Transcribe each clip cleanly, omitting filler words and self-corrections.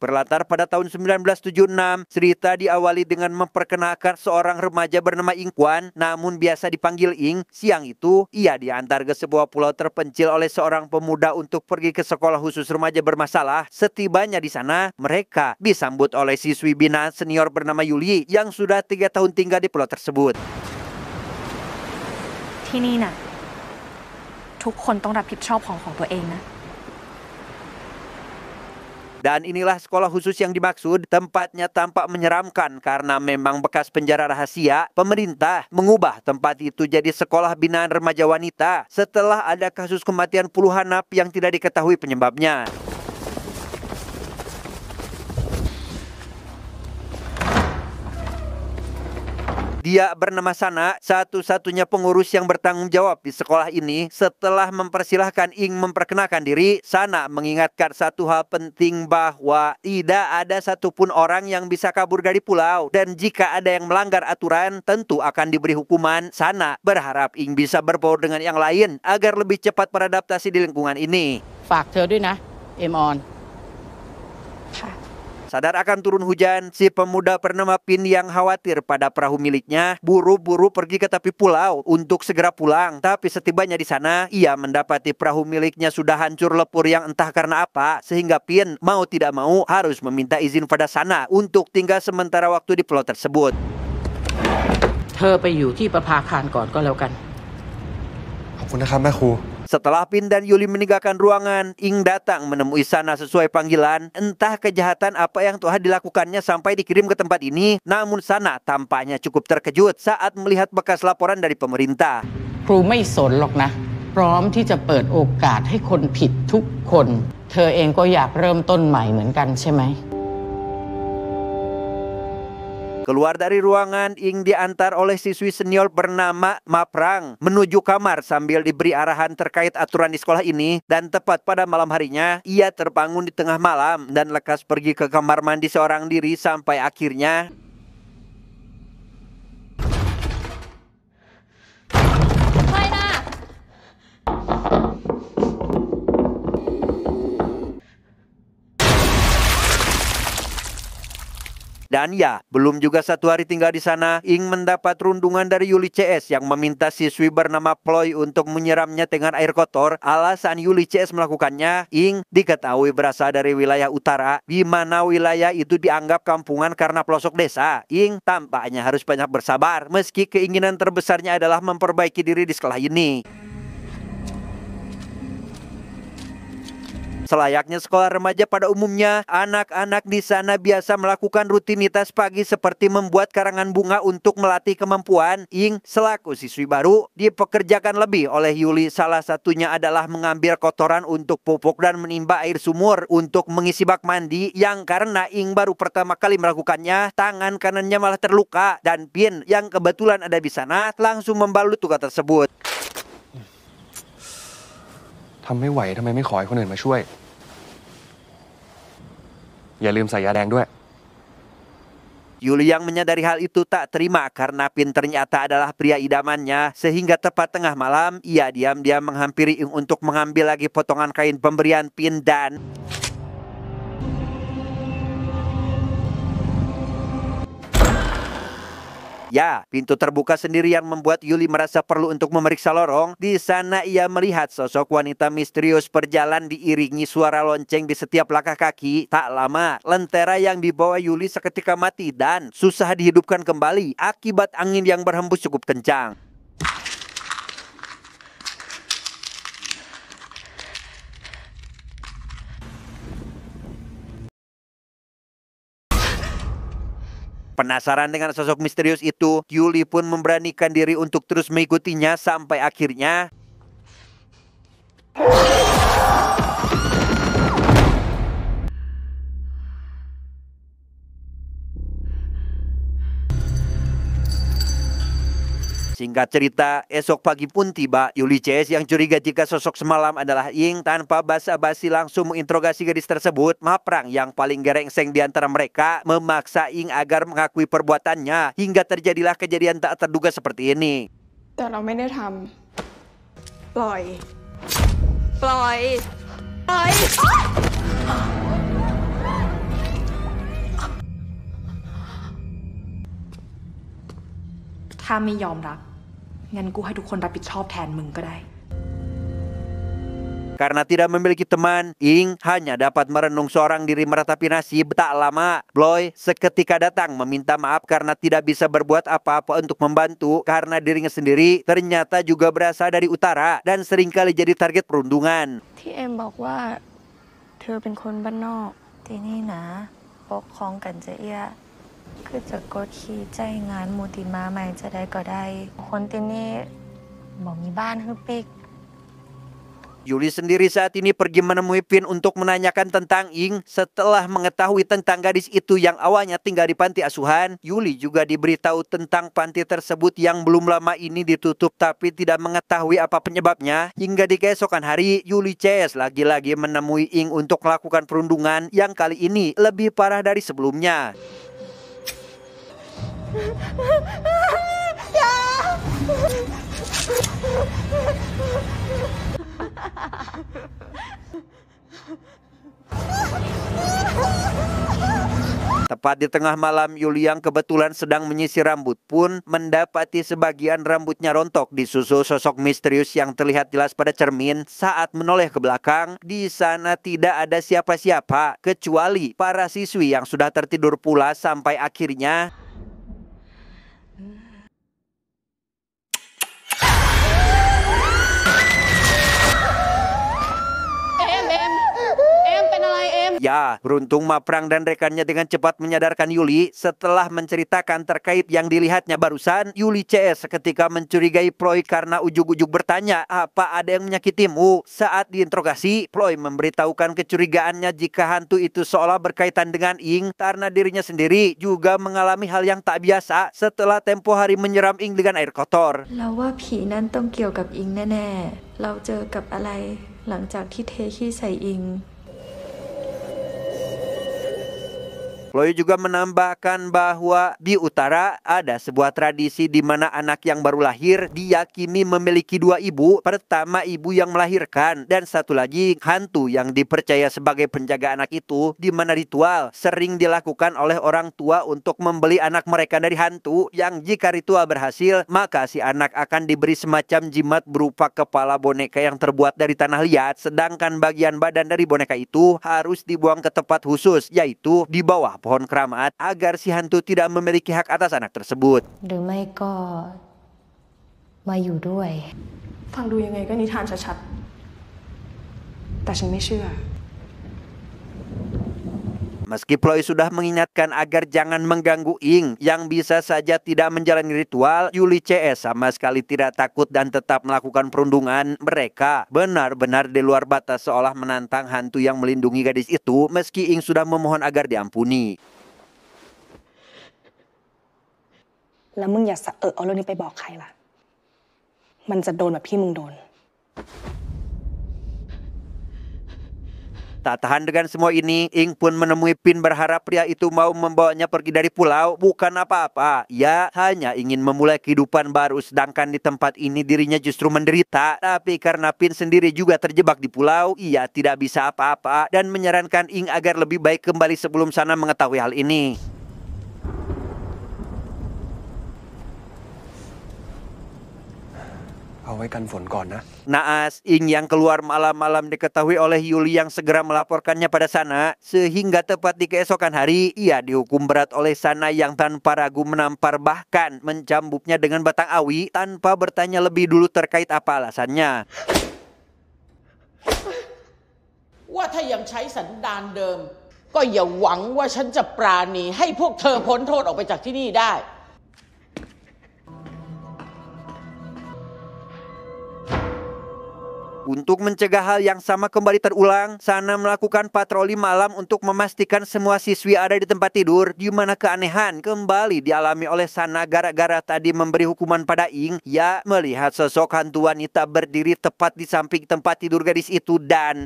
Berlatar pada tahun 1976, cerita diawali dengan memperkenalkan seorang remaja bernama Ingkwan, namun biasa dipanggil Ing. Siang itu, ia diantar ke sebuah pulau terpencil oleh seorang pemuda untuk pergi ke sekolah khusus remaja bermasalah. Setibanya di sana, mereka disambut oleh siswi binaan senior bernama Yuli yang sudah 3 tahun tinggal di pulau tersebut. ที่นี่น่ะทุกคนต้องรับผิดชอบของตัวเองนะ Dan inilah sekolah khusus yang dimaksud. Tempatnya tampak menyeramkan karena memang bekas penjara rahasia. Pemerintah mengubah tempat itu jadi sekolah binaan remaja wanita setelah ada kasus kematian puluhan napi yang tidak diketahui penyebabnya. Dia bernama Sana, satu-satunya pengurus yang bertanggung jawab di sekolah ini. Setelah mempersilahkan Ing memperkenalkan diri, Sana mengingatkan satu hal penting bahwa tidak ada satupun orang yang bisa kabur dari pulau. Dan jika ada yang melanggar aturan, tentu akan diberi hukuman. Sana berharap Ing bisa berbaur dengan yang lain agar lebih cepat beradaptasi di lingkungan ini. ฝากเธอด้วยนะ เอมออน Sadar akan turun hujan, si pemuda bernama Pin yang khawatir pada perahu miliknya buru-buru pergi ke tepi pulau untuk segera pulang. Tapi setibanya di sana, ia mendapati perahu miliknya sudah hancur lebur yang entah karena apa, sehingga Pin mau tidak mau harus meminta izin pada Sana untuk tinggal sementara waktu di pulau tersebut. เธอไปอยู่ที่ประภาคารก่อนก็แล้วกัน ขอบคุณนะครับแม่ครู Setelah Pin dan Yuli meninggalkan ruangan, Ing datang menemui Sana sesuai panggilan. Entah kejahatan apa yang telah dilakukannya sampai dikirim ke tempat ini, namun Sana tampaknya cukup terkejut saat melihat bekas laporan dari pemerintah. ครูไม่สนหรอกนะ พร้อมที่จะเปิดโอกาสให้คนผิดทุกคน เธอเองก็อยากเริ่มต้นใหม่เหมือนกันใช่ไหม Keluar dari ruangan, Ing diantar oleh siswi senior bernama Maprang menuju kamar sambil diberi arahan terkait aturan di sekolah ini. Dan tepat pada malam harinya, ia terbangun di tengah malam dan lekas pergi ke kamar mandi seorang diri sampai akhirnya Dan ya, belum juga 1 hari tinggal di sana, Ing mendapat rundungan dari Yuli CS yang meminta siswi bernama Ploy untuk menyiramnya dengan air kotor. Alasan Yuli CS melakukannya, Ing diketahui berasal dari wilayah utara, di mana wilayah itu dianggap kampungan karena pelosok desa. Ing tampaknya harus banyak bersabar, meski keinginan terbesarnya adalah memperbaiki diri di sekolah ini. Selayaknya sekolah remaja pada umumnya, anak-anak di sana biasa melakukan rutinitas pagi seperti membuat karangan bunga untuk melatih kemampuan. Ing selaku siswi baru dipekerjakan lebih oleh Yuli. Salah satunya adalah mengambil kotoran untuk pupuk dan menimba air sumur untuk mengisi bak mandi, yang karena Ing baru pertama kali melakukannya, tangan kanannya malah terluka. Dan Pin yang kebetulan ada di sana langsung membalut luka tersebut. ทำไม่ไหวทำไมไม่ขอให้คนอื่นมาช่วย อย่าลืมใส่ยาแดงด้วย Yuli yang menyadari hal itu tak terima karena Pin ternyata adalah pria idamannya, sehingga tepat tengah malam ia diam-diam menghampiri Ing untuk mengambil lagi potongan kain pemberian Pin dan ya, pintu terbuka sendiri yang membuat Yuli merasa perlu untuk memeriksa lorong. Di sana ia melihat sosok wanita misterius berjalan diiringi suara lonceng di setiap langkah kaki. Tak lama, lentera yang dibawa Yuli seketika mati dan susah dihidupkan kembali akibat angin yang berhembus cukup kencang. Penasaran dengan sosok misterius itu, Yuli pun memberanikan diri untuk terus mengikutinya sampai akhirnya Singkat cerita, esok pagi pun tiba. Yuli CS yang curiga jika sosok semalam adalah Ing tanpa basa-basi langsung menginterogasi gadis tersebut. Maprang yang paling gerengseng di antara mereka memaksa Ing agar mengakui perbuatannya hingga terjadilah kejadian tak terduga seperti ini. แต่เราไม่ได้ทำ ปล่อย ปล่อย ปล่อย ถ้าไม่ยอมรับงั้นกูให้ทุกคนรับผิดชอบแทนมึงก็ได้ Karena tidak memiliki teman, Ing hanya dapat merenung seorang diri meratapi nasib. Tak lama, Bloy seketika datang meminta maaf karena tidak bisa berbuat apa-apa untuk membantu karena dirinya sendiri ternyata juga berasal dari utara dan seringkali jadi target perundungan. ที่เอ็มบอกว่าเธอเป็นคนบ้านนอก ที่นี่นะปกครองกันจะเอี้ยคือจะกดขี่ใจงานมูติมาใหม่จะได้ก็ได้ คนที่นี่บอกมีบ้านคือปิก Yuli sendiri saat ini pergi menemui Pin untuk menanyakan tentang Ing. Setelah mengetahui tentang gadis itu yang awalnya tinggal di panti asuhan, Yuli juga diberitahu tentang panti tersebut yang belum lama ini ditutup tapi tidak mengetahui apa penyebabnya. Hingga di keesokan hari, Yuli CS lagi-lagi menemui Ing untuk melakukan perundungan yang kali ini lebih parah dari sebelumnya. Tepat di tengah malam, Yuli yang kebetulan sedang menyisir rambut pun mendapati sebagian rambutnya rontok disusul sosok misterius yang terlihat jelas pada cermin. Saat menoleh ke belakang, di sana tidak ada siapa-siapa kecuali para siswi yang sudah tertidur pula sampai akhirnya ya, beruntung Maprang dan rekannya dengan cepat menyadarkan Yuli. Setelah menceritakan terkait yang dilihatnya barusan, Yuli CS seketika mencurigai Ploy karena ujug-ujug bertanya, apa ada yang menyakitimu? Saat diinterogasi, Ploy memberitahukan kecurigaannya jika hantu itu seolah berkaitan dengan Ing karena dirinya sendiri juga mengalami hal yang tak biasa setelah tempo hari menyiram Ing dengan air kotor. เราว่าผีนั้นต้องเกี่ยวกับอิงแน่ๆเราเจอกับอะไรหลังจากที่เทขี้ใส่อิง Ploy juga menambahkan bahwa di utara ada sebuah tradisi di mana anak yang baru lahir diyakini memiliki dua ibu. Pertama ibu yang melahirkan dan satu lagi hantu yang dipercaya sebagai penjaga anak itu, di mana ritual sering dilakukan oleh orang tua untuk membeli anak mereka dari hantu yang jika ritual berhasil maka si anak akan diberi semacam jimat berupa kepala boneka yang terbuat dari tanah liat, sedangkan bagian badan dari boneka itu harus dibuang ke tempat khusus yaitu di bawah pohon keramat agar si hantu tidak memiliki hak atas anak tersebut. หรือไม่ก็มาอยู่ด้วย ฟังดูยังไงก็นิทานชัดๆแต่ฉันไม่เชื่อ Meski Ploy sudah mengingatkan agar jangan mengganggu Ing yang bisa saja tidak menjalani ritual, Yuli CS sama sekali tidak takut dan tetap melakukan perundungan. Mereka benar-benar di luar batas seolah menantang hantu yang melindungi gadis itu meski Ing sudah memohon agar diampuni. แล้วมึงอย่าสะเอาเรื่องนี้ไปบอกใครล่ะ มันจะโดนแบบที่มึงโดน Tak tahan dengan semua ini, Ing pun menemui Pin berharap pria itu mau membawanya pergi dari pulau. Bukan apa-apa, ia hanya ingin memulai kehidupan baru, sedangkan di tempat ini dirinya justru menderita. Tapi karena Pin sendiri juga terjebak di pulau, ia tidak bisa apa-apa dan menyarankan Ing agar lebih baik kembali sebelum sana mengetahui hal ini. Naas, Ing yang keluar malam-malam diketahui oleh Yuli yang segera melaporkannya pada Sana. Sehingga tepat di keesokan hari, ia dihukum berat oleh Sana yang tanpa ragu menampar bahkan mencambuknya dengan batang awi tanpa bertanya lebih dulu terkait apa alasannya. ว่าถ้ายังใช้สันดานเดิมก็อย่าหวังว่าฉันจะปราณีให้พวกเธอพ้นโทษออกไปจากที่นี่ได้ Untuk mencegah hal yang sama kembali terulang, Sana melakukan patroli malam untuk memastikan semua siswi ada di tempat tidur, di mana keanehan kembali dialami oleh Sana gara-gara tadi memberi hukuman pada Ing. Ya, melihat sosok hantu wanita berdiri tepat di samping tempat tidur gadis itu dan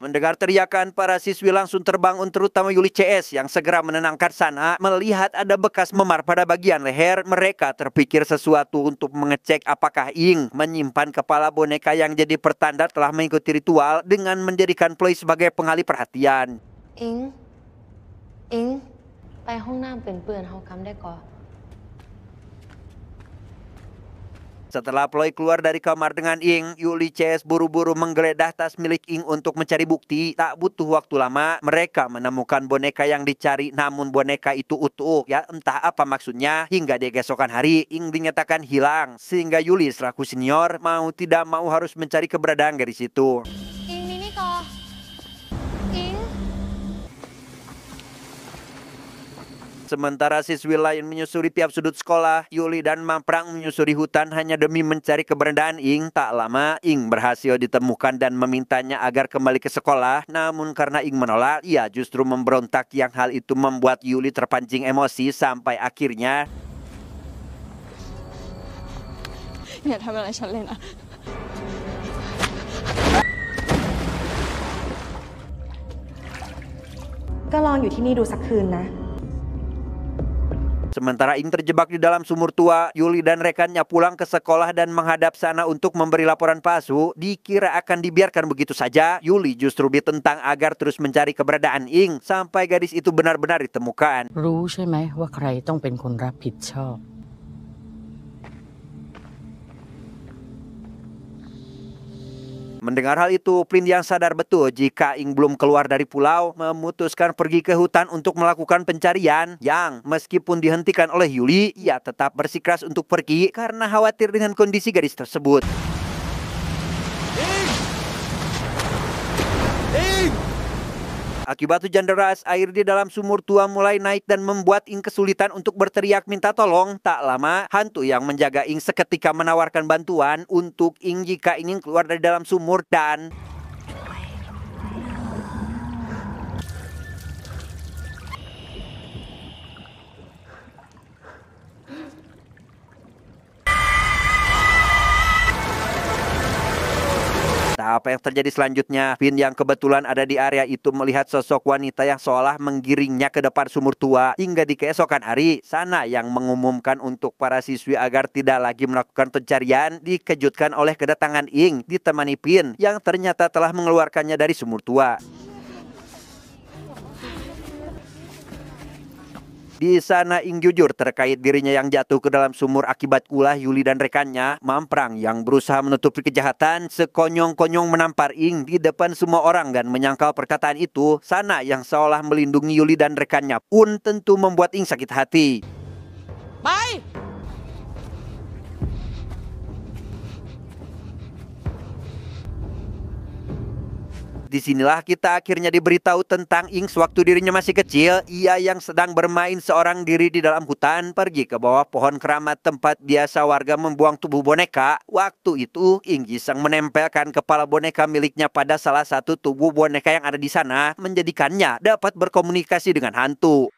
Mendengar teriakan, para siswi langsung terbangun, terutama Yuli CS yang segera menenangkan Sana. Melihat ada bekas memar pada bagian leher, mereka terpikir sesuatu untuk mengecek apakah Ing menyimpan kepala boneka yang jadi pertanda telah mengikuti ritual dengan menjadikan Ploy sebagai pengalih perhatian. อิงไปห้องน้ำเป็นเปื่อนเฮากำได้ก่อน Setelah Ploy keluar dari kamar dengan Ing, Yuli CS buru-buru menggeledah tas milik Ing untuk mencari bukti. Tak butuh waktu lama, mereka menemukan boneka yang dicari, namun boneka itu utuh. Ya entah apa maksudnya, hingga di keesokan hari Ing dinyatakan hilang. Sehingga Yuli selaku senior mau tidak mau harus mencari keberadaan gadis itu. อิงนี่ก่อนอิง Sementara siswi lain menyusuri tiap sudut sekolah, Yuli dan Maprang menyusuri hutan hanya demi mencari keberadaan Ing. Tak lama, Ing berhasil ditemukan dan memintanya agar kembali ke sekolah. Namun karena Ing menolak, ia justru memberontak yang hal itu membuat Yuli terpancing emosi sampai akhirnya อย่าทำอะไรฉันเลยนะ ก็ลองอยู่ที่นี่ดูสักคืนนะ Sementara Ing terjebak di dalam sumur tua, Yuli dan rekannya pulang ke sekolah dan menghadap Sana untuk memberi laporan palsu. Dikira akan dibiarkan begitu saja, Yuli justru ditentang agar terus mencari keberadaan Ing sampai gadis itu benar-benar ditemukan. รู้ใช่ไหมว่าใครต้องเป็นคนรับผิดชอบ Mendengar hal itu, Plin yang sadar betul jika Ing belum keluar dari pulau, memutuskan pergi ke hutan untuk melakukan pencarian. Yang meskipun dihentikan oleh Yuli, ia tetap bersikeras untuk pergi karena khawatir dengan kondisi gadis tersebut. Akibat hujan deras, air di dalam sumur tua mulai naik dan membuat Ing kesulitan untuk berteriak minta tolong. Tak lama, hantu yang menjaga Ing seketika menawarkan bantuan untuk Ing jika ingin keluar dari dalam sumur dan... Apa yang terjadi selanjutnya? Vin yang kebetulan ada di area itu melihat sosok wanita yang seolah menggiringnya ke depan sumur tua. Hingga di keesokan hari, Sana yang mengumumkan untuk para siswi agar tidak lagi melakukan pencarian dikejutkan oleh kedatangan Ing ditemani Pin yang ternyata telah mengeluarkannya dari sumur tua. Di sana Ing jujur terkait dirinya yang jatuh ke dalam sumur akibat ulah Yuli dan rekannya. Mamprang yang berusaha menutupi kejahatan sekonyong-konyong menampar Ing di depan semua orang dan menyangkal perkataan itu. Sana yang seolah melindungi Yuli dan rekannya pun tentu membuat Ing sakit hati. Bye! Disinilah kita akhirnya diberitahu tentang Ing sewaktu dirinya masih kecil. Ia yang sedang bermain seorang diri di dalam hutan pergi ke bawah pohon keramat tempat biasa warga membuang tubuh boneka. Waktu itu Ing iseng menempelkan kepala boneka miliknya pada salah satu tubuh boneka yang ada di sana, menjadikannya dapat berkomunikasi dengan hantu.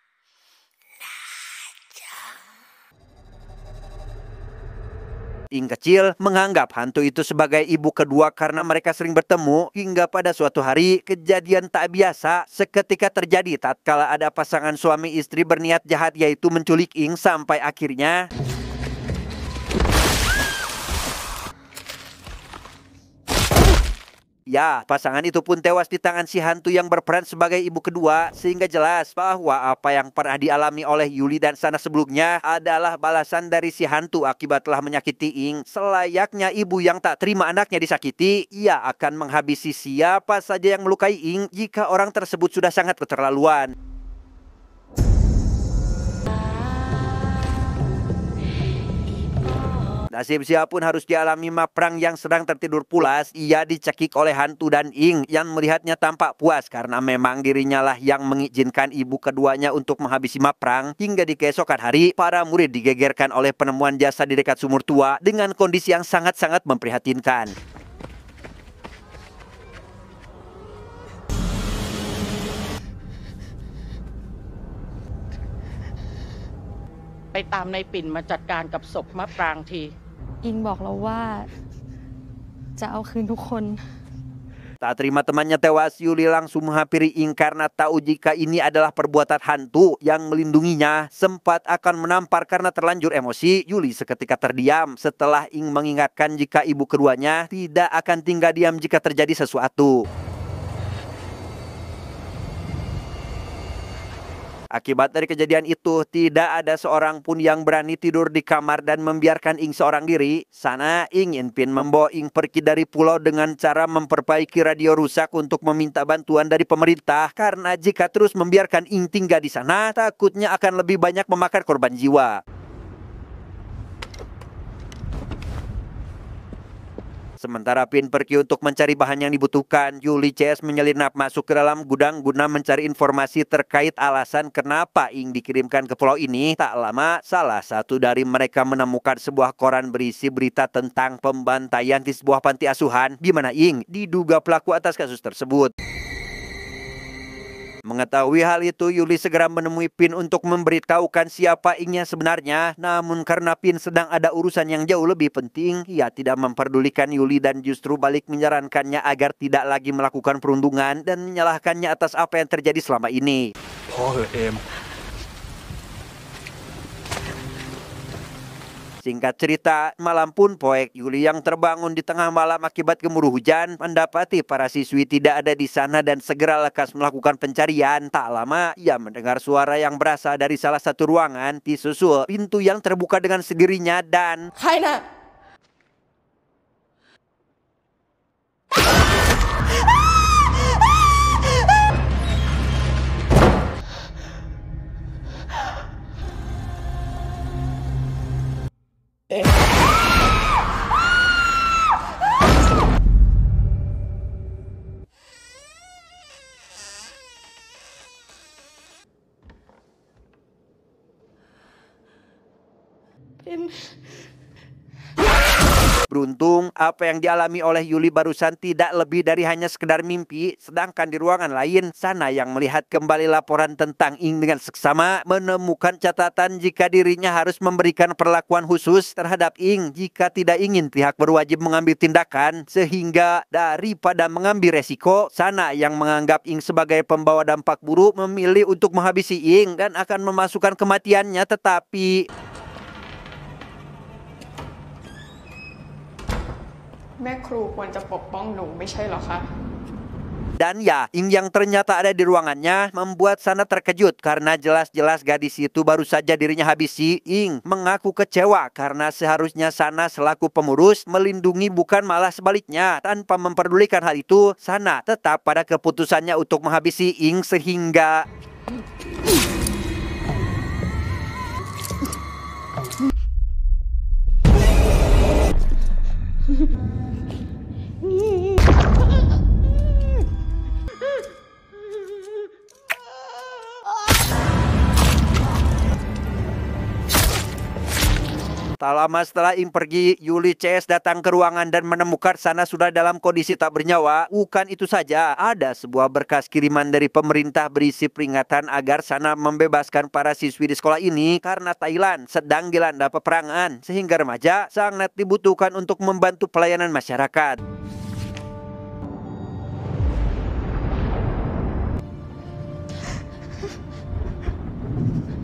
Ing kecil menganggap hantu itu sebagai ibu kedua karena mereka sering bertemu. Hingga pada suatu hari, kejadian tak biasa seketika terjadi tatkala ada pasangan suami istri berniat jahat, yaitu menculik Ing sampai akhirnya ya, pasangan itu pun tewas di tangan si hantu yang berperan sebagai ibu kedua. Sehingga jelas bahwa apa yang pernah dialami oleh Yuli dan Sana sebelumnya adalah balasan dari si hantu akibat telah menyakiti Ing. Selayaknya ibu yang tak terima anaknya disakiti, ia akan menghabisi siapa saja yang melukai Ing jika orang tersebut sudah sangat keterlaluan. Nasib siapapun harus dialami Maprang yang sedang tertidur pulas. Ia dicekik oleh hantu dan Ing yang melihatnya tampak puas karena memang dirinya lah yang mengizinkan ibu keduanya untuk menghabisi Maprang. Hingga di keesokan hari, para murid digegerkan oleh penemuan jasad di dekat sumur tua dengan kondisi yang sangat-sangat memprihatinkan. ไปตามในปิ่นมาจัดการกับศพมะปรางที อิงบอกเราว่าจะเอาคืนทุกคน Tak terima temannya tewas, Yuli langsung menghampiri Ing karena tahu jika ini adalah perbuatan hantu yang melindunginya. Sempat akan menampar karena terlanjur emosi, Yuli seketika terdiam setelah Ing mengingatkan jika ibu keduanya tidak akan tinggal diam jika terjadi sesuatu. Akibat dari kejadian itu, tidak ada seorang pun yang berani tidur di kamar dan membiarkan Ing seorang diri. Sana, Ing Inpin membawa Ing pergi dari pulau dengan cara memperbaiki radio rusak untuk meminta bantuan dari pemerintah. Karena jika terus membiarkan Ing tinggal di sana, takutnya akan lebih banyak memakan korban jiwa. Sementara Pin pergi untuk mencari bahan yang dibutuhkan, Yuli CS menyelinap masuk ke dalam gudang guna mencari informasi terkait alasan kenapa Ing dikirimkan ke pulau ini. Tak lama, salah satu dari mereka menemukan sebuah koran berisi berita tentang pembantaian di sebuah panti asuhan, di mana Ing diduga pelaku atas kasus tersebut. Mengetahui hal itu, Yuli segera menemui Pin untuk memberitahukan siapa Ingnya sebenarnya. Namun karena Pin sedang ada urusan yang jauh lebih penting, ia tidak memperdulikan Yuli dan justru balik menyarankannya agar tidak lagi melakukan perundungan dan menyalahkannya atas apa yang terjadi selama ini. พอเหอะเอม Singkat cerita, malam pun poek. Yuli yang terbangun di tengah malam akibat gemuruh hujan mendapati para siswi tidak ada di sana dan segera lekas melakukan pencarian. Tak lama, ia mendengar suara yang berasal dari salah satu ruangan, disusul pintu yang terbuka dengan sendirinya dan... ใครน่ะ Beruntung, apa yang dialami oleh Yuli barusan tidak lebih dari hanya sekedar mimpi, sedangkan di ruangan lain, Sana yang melihat kembali laporan tentang Ing dengan seksama, menemukan catatan jika dirinya harus memberikan perlakuan khusus terhadap Ing jika tidak ingin pihak berwajib mengambil tindakan, sehingga daripada mengambil resiko, Sana yang menganggap Ing sebagai pembawa dampak buruk memilih untuk menghabisi Ing dan akan memasukkan kematiannya, tetapi... แม่ครูควรจะปกป้องหนูไม่ใช่เหรอคะ Dan ya, Ing yang ternyata ada di ruangannya membuat Sana terkejut karena jelas-jelas gadis itu baru saja dirinya habisi. Ing mengaku kecewa karena seharusnya Sana selaku pengurus melindungi bukan malah sebaliknya. Tanpa memperdulikan hal itu, Sana tetap pada keputusannya untuk menghabisi Ing sehingga... Tak lama setelah Ing pergi, Yuli CS datang ke ruangan dan menemukan Sana sudah dalam kondisi tak bernyawa. Bukan itu saja, ada sebuah berkas kiriman dari pemerintah berisi peringatan agar Sana membebaskan para siswi di sekolah ini karena Thailand sedang dilanda peperangan, sehingga remaja sangat dibutuhkan untuk membantu pelayanan masyarakat.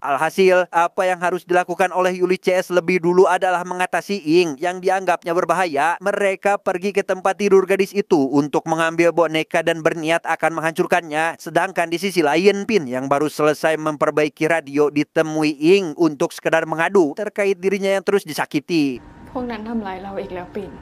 Alhasil, apa yang harus dilakukan oleh Yuli CS lebih dulu adalah mengatasi Ing yang dianggapnya berbahaya. Mereka pergi ke tempat tidur gadis itu untuk mengambil boneka dan berniat akan menghancurkannya. Sedangkan di sisi lain, Pin yang baru selesai memperbaiki radio ditemui Ing untuk sekedar mengadu terkait dirinya yang terus disakiti. พวกนั้นทำร้ายเราอีกแล้วปิ่น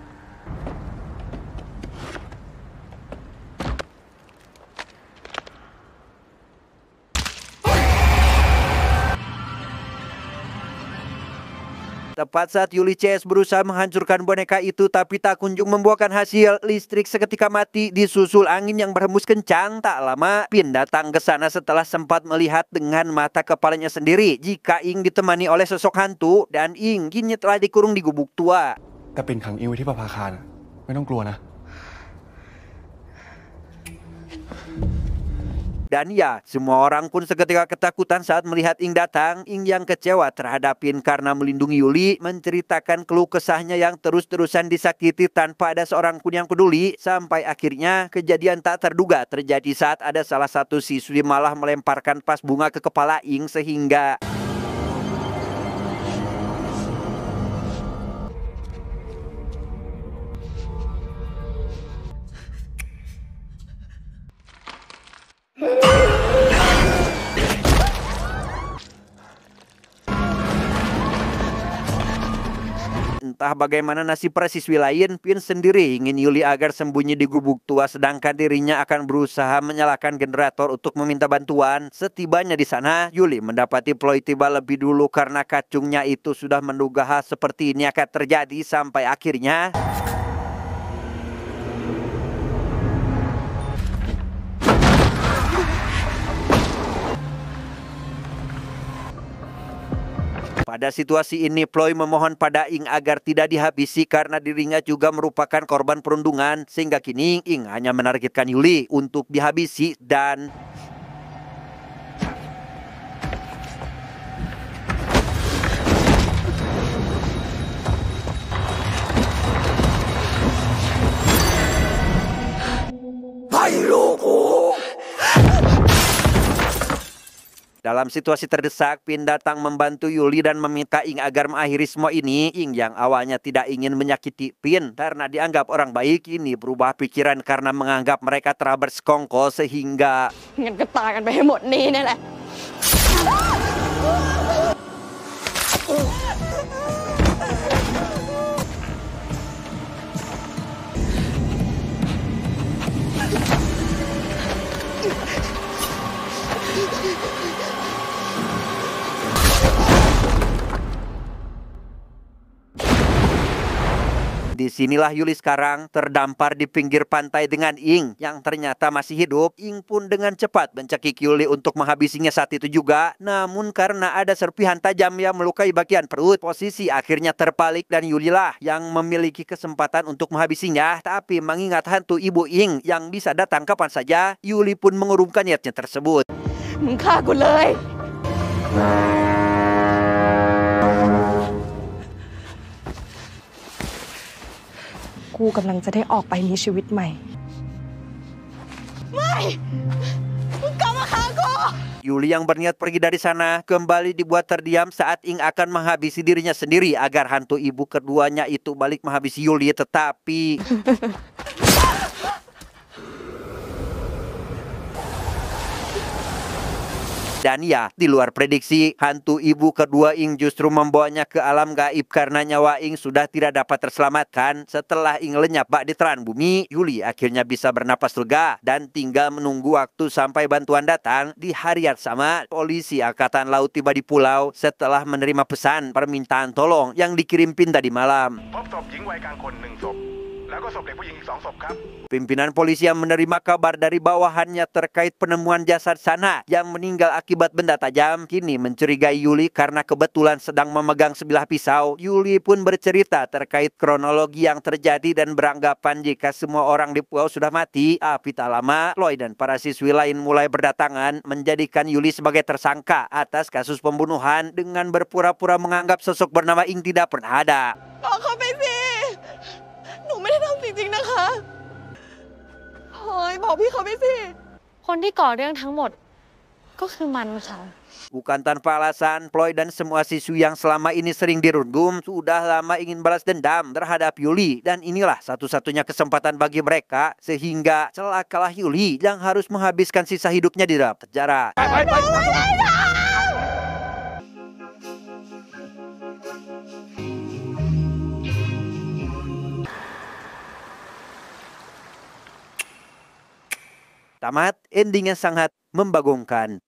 Tepat saat Yuli CS berusaha menghancurkan boneka itu tapi tak kunjung membuahkan hasil, listrik seketika mati disusul angin yang berhembus kencang. Tak lama, Pin datang ke sana setelah sempat melihat dengan mata kepalanya sendiri jika Ing ditemani oleh sosok hantu dan Ing kini telah dikurung di gubuk tua. แต่เป็นขังอิงไว้ที่ประภาคารนะไม่ต้องกลัวนะ Dan ya, semua orang pun seketika ketakutan saat melihat Ing datang. Ing yang kecewa terhadap Pin karena melindungi Yuli menceritakan keluh kesahnya yang terus-terusan disakiti tanpa ada seorang pun yang peduli. Sampai akhirnya kejadian tak terduga terjadi saat ada salah satu siswi malah melemparkan vas bunga ke kepala Ing sehingga entah bagaimana nasib para siswi lain, Pin sendiri ingin Yuli agar sembunyi di gubuk tua sedangkan dirinya akan berusaha menyalakan generator untuk meminta bantuan. Setibanya di sana, Yuli mendapati Ploy tiba lebih dulu karena kacungnya itu sudah menduga hal seperti ini akan terjadi sampai akhirnya pada situasi ini, Ploy memohon pada Ing agar tidak dihabisi karena dirinya juga merupakan korban perundungan. Sehingga kini Ing hanya menargetkan Yuli untuk dihabisi dan dalam situasi terdesak, Pin datang membantu Yuli dan meminta Ing agar mengakhiri semua ini. Ing yang awalnya tidak ingin menyakiti Pin karena dianggap orang baik, ini berubah pikiran karena menganggap mereka telah bersekongkol sehingga งั้นก็ตายกันไปให้หมดนี่นี่แหละ disinilah Yuli sekarang terdampar di pinggir pantai dengan Ing yang ternyata masih hidup. Ing pun dengan cepat mencekik Yuli untuk menghabisinya saat itu juga. Namun karena ada serpihan tajam yang melukai bagian perut, posisi akhirnya terbalik dan Yuli lah yang memiliki kesempatan untuk menghabisinya. Tapi mengingat hantu ibu Ing yang bisa datang kapan saja, Yuli pun mengurungkan niatnya tersebut. มึงฆ่ากูเลย กูกำลังจะได้ออกไปมีชีวิตใหม่ Yuli yang berniat pergi dari sana kembali dibuat terdiam saat Ing akan menghabisi dirinya sendiri agar hantu ibu keduanya itu balik menghabisi Yuli, tetapi dan ya, di luar prediksi, hantu ibu kedua Ing justru membawanya ke alam gaib karena nyawa Ing sudah tidak dapat terselamatkan. Setelah Ing lenyap bak di telan bumi, Yuli akhirnya bisa bernapas lega dan tinggal menunggu waktu sampai bantuan datang. Di hari yang sama, polisi Angkatan Laut tiba di pulau setelah menerima pesan permintaan tolong yang dikirim Pin tadi malam. พบศพหญิงวัยกลางคน1 ศพ แล้วก็ศพเด็กผู้หญิงอีก 2 ศพครับ Pimpinan polisi yang menerima kabar dari bawahannya terkait penemuan jasad Sana yang meninggal akibat benda tajam kini mencurigai Yuli karena kebetulan sedang memegang sebilah pisau. Yuli pun bercerita terkait kronologi yang terjadi dan beranggapan jika semua orang di pulau sudah mati. Tapi tak lama, Ploy dan para siswi lain mulai berdatangan menjadikan Yuli sebagai tersangka atas kasus pembunuhan dengan berpura-pura menganggap sosok bernama Ing tidak pernah ada. บอกเขาไปสิ หนูไม่ได้ทำจริงๆนะคะเฮ้ยบอกพี่เขาไปสิ คนที่ก่อเรื่องทั้งหมดก็คือมันค่ะ Bukan tanpa alasan, Ploy dan semua siswi yang selama ini sering dirundung sudah lama ingin balas dendam terhadap Yuli. Dan inilah satu-satunya kesempatan bagi mereka sehingga celakalah Yuli yang harus menghabiskan sisa hidupnya di dalam penjara. Tamat, endingnya sangat membagongkan.